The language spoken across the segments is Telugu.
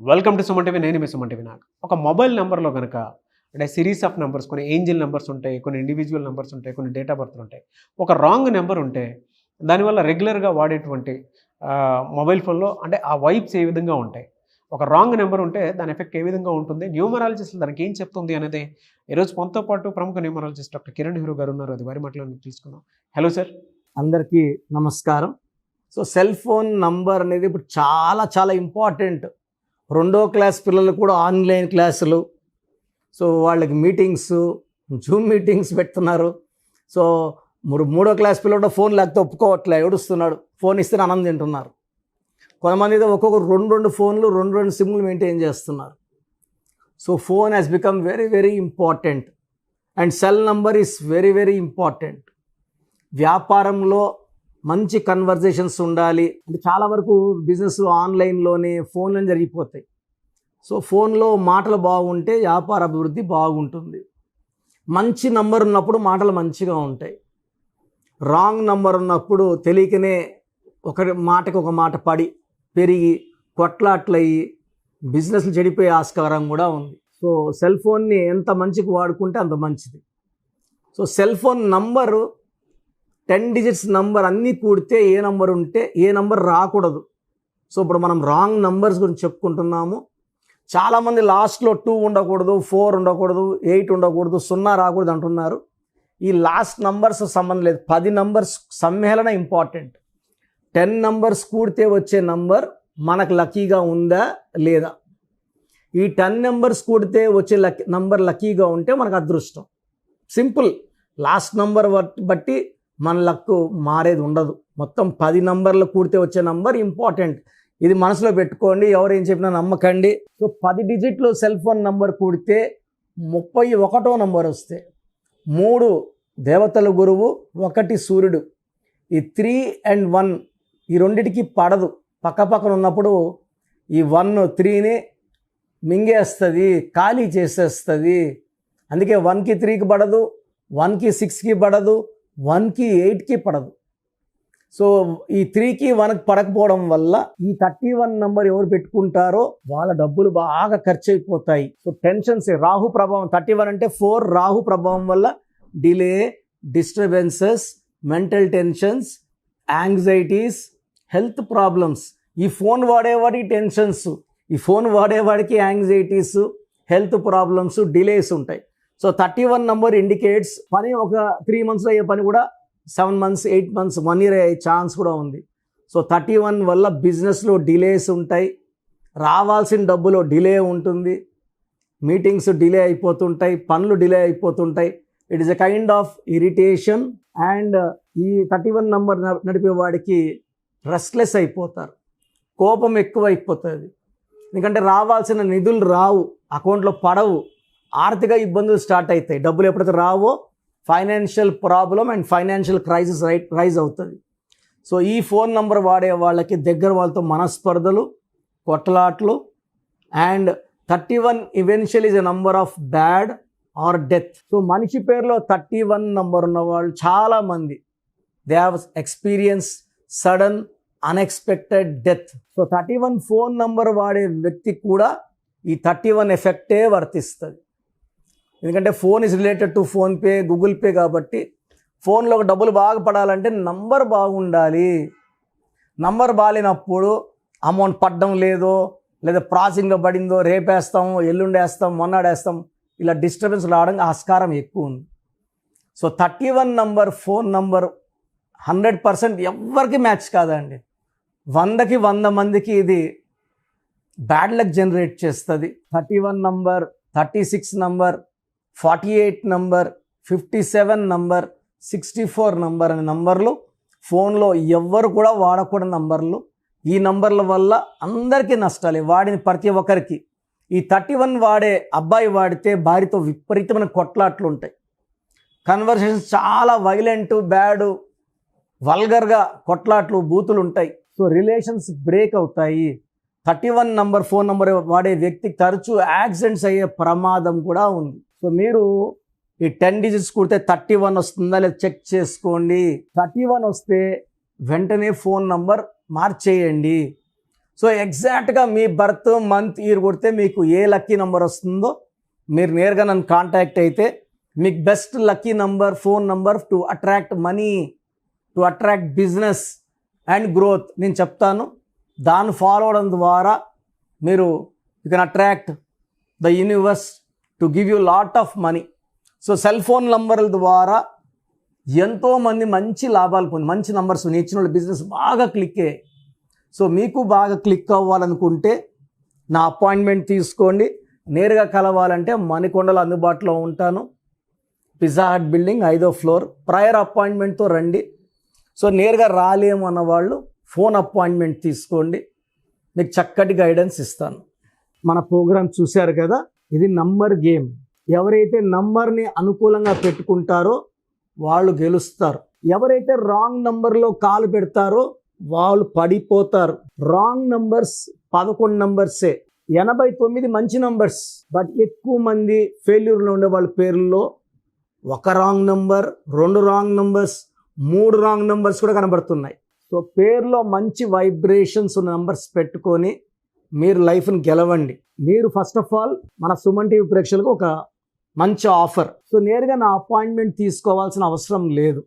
Welcome to Suman TV. నేను మీ సుమన్ టీవీ. నాకు ఒక మొబైల్ నెంబర్లో కనుక అంటే సిరీస్ ఆఫ్ నెంబర్స్, కొన్ని ఏంజిల్ నెంబర్స్ ఉంటాయి, కొన్ని ఇండివిజువల్ నెంబర్స్ ఉంటాయి, కొన్ని డేట్ ఆఫ్ బర్త్లు ఉంటాయి. ఒక రాంగ్ నెంబర్ ఉంటే దానివల్ల రెగ్యులర్గా వాడేటువంటి మొబైల్ ఫోన్లో అంటే ఆ వైబ్స్ ఏ విధంగా ఉంటాయి, ఒక రాంగ్ నెంబర్ ఉంటే దాని ఎఫెక్ట్ ఏ విధంగా ఉంటుంది, న్యూమరాలజిస్ట్ దానికి ఏం చెప్తుంది అనేది ఈరోజు మనతో పాటు ప్రముఖ న్యూమరాలజిస్ట్ డాక్టర్ కిరణ్ హీరో గారు ఉన్నారు. అది వారి మాటలో తీసుకుందాం. Hello sir. అందరికీ నమస్కారం. సో సెల్ ఫోన్ నంబర్ అనేది ఇప్పుడు చాలా చాలా ఇంపార్టెంట్. 2వ క్లాస్ పిల్లలు కూడా ఆన్లైన్ క్లాసులు, సో వాళ్ళకి మీటింగ్స్, జూమ్ మీటింగ్స్ పెడుతున్నారు. సో 3వ క్లాస్ పిల్లలు ఫోన్ లేకపోతే ఒప్పుకోవట్లే, ఏడుస్తున్నాడు. ఫోన్ ఇస్తే అన్నం తింటున్నారు. కొంతమంది అయితే ఒక్కొక్కరు 2 ఫోన్లు 2 సిమ్లు మెయింటైన్ చేస్తున్నారు. So phone has become very very important and cell number is very very important. వ్యాపారంలో మంచి కన్వర్జేషన్స్ ఉండాలి అంటే చాలా వరకు బిజినెస్ ఆన్లైన్లోనే ఫోన్లో జరిగిపోతాయి. సో ఫోన్లో మాటలు బాగుంటే వ్యాపార అభివృద్ధి బాగుంటుంది. మంచి నంబర్ ఉన్నప్పుడు మాటలు మంచిగా ఉంటాయి. రాంగ్ నంబర్ ఉన్నప్పుడు తెలియకనే ఒక మాటకి ఒక మాట పడి పెరిగి కొట్లాట్లయ్యి బిజినెస్లు చెడిపోయే ఆస్కారం కూడా ఉంది. సో సెల్ ఫోన్ని ఎంత మంచికి వాడుకుంటే అంత మంచిది. So cell phone number 10 digits number అన్నీ కూడితే ఏ నంబర్ ఉంటే ఏ నంబర్ రాకూడదు. సో ఇప్పుడు మనం రాంగ్ నంబర్స్ గురించి చెప్పుకుంటున్నాము. చాలామంది లాస్ట్లో 2 ఉండకూడదు, 4 ఉండకూడదు, 8 ఉండకూడదు, 0 రాకూడదు అంటున్నారు. ఈ లాస్ట్ నంబర్స్ సంబంధం లేదు. 10 నంబర్స్ సమ్మేళన ఇంపార్టెంట్. 10 నంబర్స్ కూడితే వచ్చే నంబర్ మనకు లక్కీగా ఉందా లేదా, ఈ 10 నెంబర్స్ కూడితే వచ్చే నంబర్ లక్కీగా ఉంటే మనకు అదృష్టం. సింపుల్. లాస్ట్ నంబర్ బట్టి మన లక్కు మారేది ఉండదు. మొత్తం 10 నంబర్లు కూడితే వచ్చే నంబర్ ఇంపార్టెంట్. ఇది మనసులో పెట్టుకోండి, ఎవరేం చెప్పినా నమ్మకండి. సో 10 డిజిట్లు సెల్ ఫోన్ నంబర్ కూడితే 31వ నంబర్ వస్తే 3 దేవతల గురువు, 1 సూర్యుడు. ఈ 3 and 1 ఈ రెండిటికి పడదు. పక్కపక్కన ఉన్నప్పుడు ఈ 1 3ని మింగేస్తుంది, ఖాళీ చేసేస్తుంది. అందుకే 1కి 3కి పడదు, 1కి 6కి పడదు, 1కి 8కి పడదు. సో ఈ 3కి 1కి పడకపోవడం వల్ల ఈ 31 నంబర్ ఎవరు పెట్టుకుంటారో వాళ్ళ డబ్బులు బాగా ఖర్చు అయిపోతాయి. సో టెన్షన్స్, రాహు ప్రభావం. 31 అంటే 4 రాహు ప్రభావం వల్ల delay, disturbances, mental tensions, anxieties, health problems. ఈ ఫోన్ వాడేవాడికి టెన్షన్స్, ఈ ఫోన్ వాడేవాడికి యాంగ్జైటీస్, హెల్త్ ప్రాబ్లమ్స్, డిలేస్ ఉంటాయి. సో 31 నంబర్ ఇండికేట్స్ పని ఒక 3 months అయ్యే పని కూడా 7 months, 8 months, 1 year అయ్యే ఛాన్స్ కూడా ఉంది. సో 31 వల్ల బిజినెస్లో డిలేస్ ఉంటాయి, రావాల్సిన డబ్బులో డిలే ఉంటుంది, మీటింగ్స్ డిలే అయిపోతుంటాయి, పనులు డిలే అయిపోతుంటాయి. It is a kind of irritation. And ఈ 31 నంబర్ నడిపే వాడికి రెస్ట్లెస్ అయిపోతారు, కోపం ఎక్కువ అయిపోతుంది. ఎందుకంటే రావాల్సిన నిధులు రావు, అకౌంట్లో పడవు, ఆర్థిక ఇబ్బందులు స్టార్ట్ అవుతాయి. డబ్బులు ఎప్పుడైతే రావో financial problem and financial crisis rise అవుతుంది. సో ఈ ఫోన్ నంబర్ వాడే వాళ్ళకి దగ్గర వాళ్ళతో మనస్పర్ధలు, కొట్లాట్లు. And 31 eventual is a number of bad or death. So మనిషి పేరులో 31 నంబర్ ఉన్న వాళ్ళు చాలామంది they have experience sudden unexpected death. So 31 phone number వాడే వ్యక్తి కూడా ఈ 31 ఎఫెక్టే వర్తిస్తుంది. ఎందుకంటే phone is related to PhonePe, Google Pay. కాబట్టి ఫోన్లో డబ్బులు బాగా పడాలంటే నంబర్ బాగుండాలి. నంబర్ బాగాలేనప్పుడు అమౌంట్ పడడం లేదో, లేదా ప్రాసెసింగ్లో పడిందో, రేపేస్తాం, ఎల్లుండేస్తాం, మొన్నాడేస్తాం, ఇలా డిస్టర్బెన్స్ రావడానికి ఆస్కారం ఎక్కువ ఉంది. సో 31 నంబర్ ఫోన్ నంబర్ 100% ఎవరికి మ్యాచ్ కాదండి. 100కి 100 మందికి ఇది బ్యాడ్ లక్ జనరేట్ చేస్తుంది. 31 number, 36 number, 48 number, 57 number, 64 number అనే నంబర్లు ఫోన్లో ఎవ్వరు కూడా వాడకూడని నంబర్లు. ఈ నంబర్ల వల్ల అందరికీ నష్టాలే, వాడిన ప్రతి ఒక్కరికి. ఈ 31 వాడే అబ్బాయి వాడితే భార్యతో విపరీతమైన కొట్లాట్లు ఉంటాయి, కన్వర్సేషన్స్ చాలా వైలెంట్, బ్యాడ్, వల్గర్గా కొట్లాట్లు, బూతులు ఉంటాయి. సో రిలేషన్స్ బ్రేక్ అవుతాయి. 31 నంబర్ ఫోన్ నంబర్ వాడే వ్యక్తికి తరచూ యాక్సిడెంట్స్ అయ్యే ప్రమాదం కూడా ఉంది. సో మీరు ఈ 10 డిజిట్స్ కూడితే 31 వస్తుందా లేదా చెక్ చేసుకోండి. 31 వస్తే వెంటనే ఫోన్ నంబర్ మార్చేయండి. సో ఎగ్జాక్ట్గా మీ బర్త్ మంత్ ఇయర్ కొడితే మీకు ఏ లక్కీ నెంబర్ వస్తుందో మీరు నేరుగా నన్ను కాంటాక్ట్ అయితే మీకు best lucky number, phone number to attract money, to attract business and growth నేను చెప్తాను. దాన్ని ఫాలో అవడం ద్వారా మీరు you can attract the universe to give you lot of money. So cell phone నంబర్ల ద్వారా ఎంతోమంది మంచి లాభాలు పొంది, మంచి నంబర్స్ ఇచ్చిన వాళ్ళ బిజినెస్ బాగా క్లిక్ అయ్యాయి. సో మీకు బాగా క్లిక్ అవ్వాలనుకుంటే నా అపాయింట్మెంట్ తీసుకోండి. నేరుగా కలవాలంటే మణికొండలో అందుబాటులో ఉంటాను. పిజ్జా హట్ బిల్డింగ్ 5వ ఫ్లోర్. ప్రయర్ అపాయింట్మెంట్తో రండి. సో నేరుగా రాలేము అన్న వాళ్ళు ఫోన్ అపాయింట్మెంట్ తీసుకోండి, మీకు చక్కటి గైడెన్స్ ఇస్తాను. మన ప్రోగ్రామ్ చూశారు కదా, ఇది నంబర్ గేమ్. ఎవరైతే నంబర్ని అనుకూలంగా పెట్టుకుంటారో వాళ్ళు గెలుస్తారు. ఎవరైతే రాంగ్ నంబర్లో కాలు పెడతారో వాళ్ళు పడిపోతారు. రాంగ్ నంబర్స్ 11 నంబర్సే, 89 మంచి నంబర్స్. బట్ ఎక్కువ మంది ఫెయిల్యూర్లో ఉండే వాళ్ళ పేర్లలో ఒక wrong number, 2 wrong numbers, 3 wrong numbers కూడా కనబడుతున్నాయి. సో పేరులో మంచి వైబ్రేషన్స్ ఉన్న నంబర్స్ పెట్టుకొని మీరు లైఫ్ని గెలవండి. మీరు ఫస్ట్ ఆఫ్ ఆల్ మన సుమన్ టీవీ ప్రేక్షకులకు ఒక మంచి ఆఫర్. సో నేరుగా నా అపాయింట్మెంట్ తీసుకోవాల్సిన అవసరం లేదు.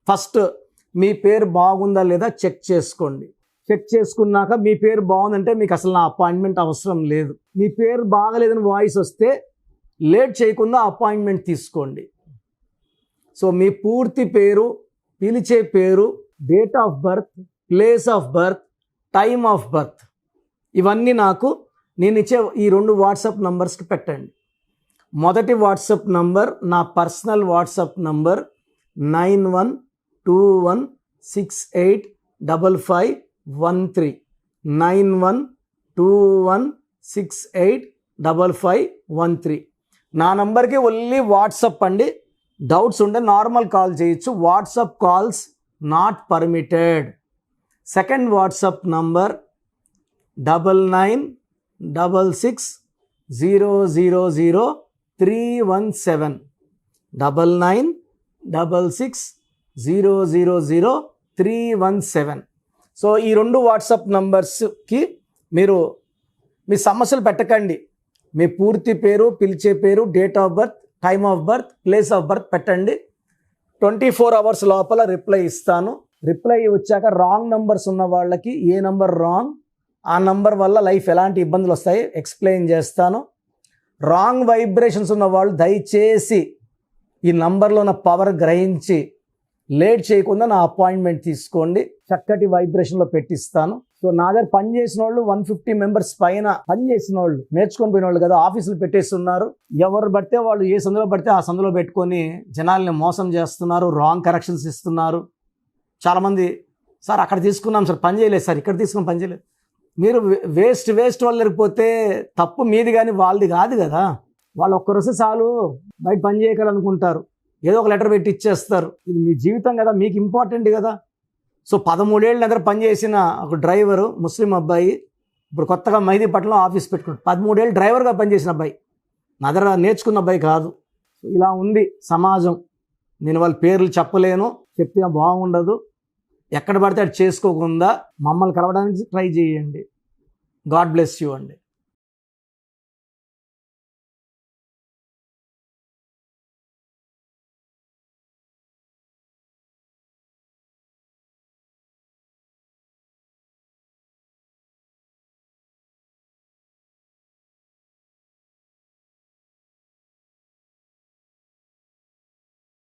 ఫస్ట్ మీ పేరు బాగుందా లేదా చెక్ చేసుకోండి. చెక్ చేసుకున్నాక మీ పేరు బాగుందంటే మీకు అసలు నా అపాయింట్మెంట్ అవసరం లేదు. మీ పేరు బాగలేదని వాయిస్ వస్తే లేట్ చేయకుండా అపాయింట్మెంట్ తీసుకోండి. సో మీ పూర్తి పేరు, పిలిచే పేరు, date of birth, place of birth, time of birth, ఇవన్నీ నాకు నేను ఇచ్చే ఈ 2 వాట్సాప్ నంబర్స్కి పెట్టండి. మొదటి వాట్సాప్ నంబర్ నా పర్సనల్ వాట్సాప్ నంబర్ 9121685513, 9121685513. నా నంబర్కి ఓన్లీ వాట్సాప్ అండి. డౌట్స్ ఉంటే నార్మల్ కాల్ చేయొచ్చు. WhatsApp calls not permitted. Second WhatsApp number 9966000317, 9966000317. So ఈ 2 వాట్సాప్ నంబర్స్కి మీరు మీ సమస్యలు పెట్టకండి. మీ పూర్తి పేరు, పిలిచే పేరు, date of birth, time of birth, place of birth పెట్టండి. 24 అవర్స్ లోపల రిప్లై ఇస్తాను. రిప్లై వచ్చాక రాంగ్ నంబర్స్ ఉన్న వాళ్ళకి ఏ నంబర్ రాంగ్, ఆ నంబర్ వల్ల లైఫ్ ఎలాంటి ఇబ్బందులు వస్తాయి ఎక్స్ప్లెయిన్ చేస్తాను. రాంగ్ వైబ్రేషన్స్ ఉన్న వాళ్ళు దయచేసి ఈ నంబర్లో ఉన్న పవర్ గ్రహించి లేట్ చేయకుండా నా అపాయింట్మెంట్ తీసుకోండి. చక్కటి వైబ్రేషన్లో పెట్టిస్తాను. సో నా దగ్గర పనిచేసిన వాళ్ళు 150 మెంబర్స్ పైన పనిచేసిన వాళ్ళు, నేర్చుకొని పోయిన వాళ్ళు కదా, ఆఫీసులు పెట్టేస్తున్నారు. ఎవరు పడితే వాళ్ళు ఏ సందులో పడితే ఆ సందులో పెట్టుకొని జనాల్ని మోసం చేస్తున్నారు, రాంగ్ కరెక్షన్స్ ఇస్తున్నారు. చాలామంది సార్ అక్కడ తీసుకున్నాం సార్ పని చేయలేదు, సార్ ఇక్కడ తీసుకున్నాం పని చేయలేదు. మీరు వేస్ట్ వాళ్ళు లేకపోతే తప్పు మీది కానీ వాళ్ళది కాదు కదా. వాళ్ళు ఒక్కరోజు చాలు బయట పని చేయగలనుకుంటారు, ఏదో ఒక లెటర్ పెట్టి ఇచ్చేస్తారు. ఇది మీ జీవితం కదా, మీకు ఇంపార్టెంట్ కదా. సో 13 ఏళ్ళ దగ్గర పనిచేసిన ఒక డ్రైవరు, ముస్లిం అబ్బాయి, ఇప్పుడు కొత్తగా మైదీపట్నంలో ఆఫీస్ పెట్టుకున్నాడు. 13 ఏళ్ళు డ్రైవర్గా పనిచేసిన అబ్బాయి, నా దగ్గర నేర్చుకున్న అబ్బాయి కాదు. ఇలా ఉంది సమాజం. నేను వాళ్ళ పేర్లు చెప్పలేను, చెప్తే బాగుండదు. ఎక్కడ పడితే అది చేసుకోకుండా మమ్మల్ని కలవడానికి ట్రై చేయండి. గాడ్ బ్లెస్ యూ అండి.